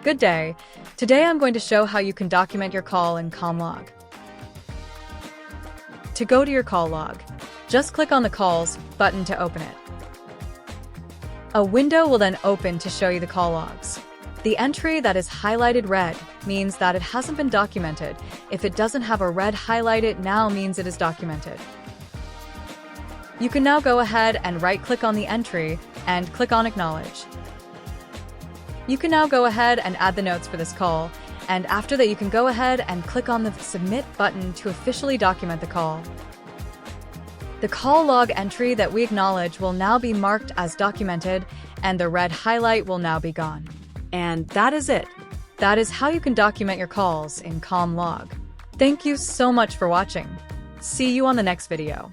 Good day. Today I'm going to show how you can document your call in Calm Log. To go to your call log, just click on the Calls button to open it. A window will then open to show you the call logs. The entry that is highlighted red means that it hasn't been documented. If it doesn't have a red highlight, it now means it is documented. You can now go ahead and right-click on the entry and click on Acknowledge. You can now go ahead and add the notes for this call, and after that you can go ahead and click on the Submit button to officially document the call. The call log entry that we acknowledge will now be marked as documented, and the red highlight will now be gone. And that is it. That is how you can document your calls in Calm Log. Thank you so much for watching. See you on the next video.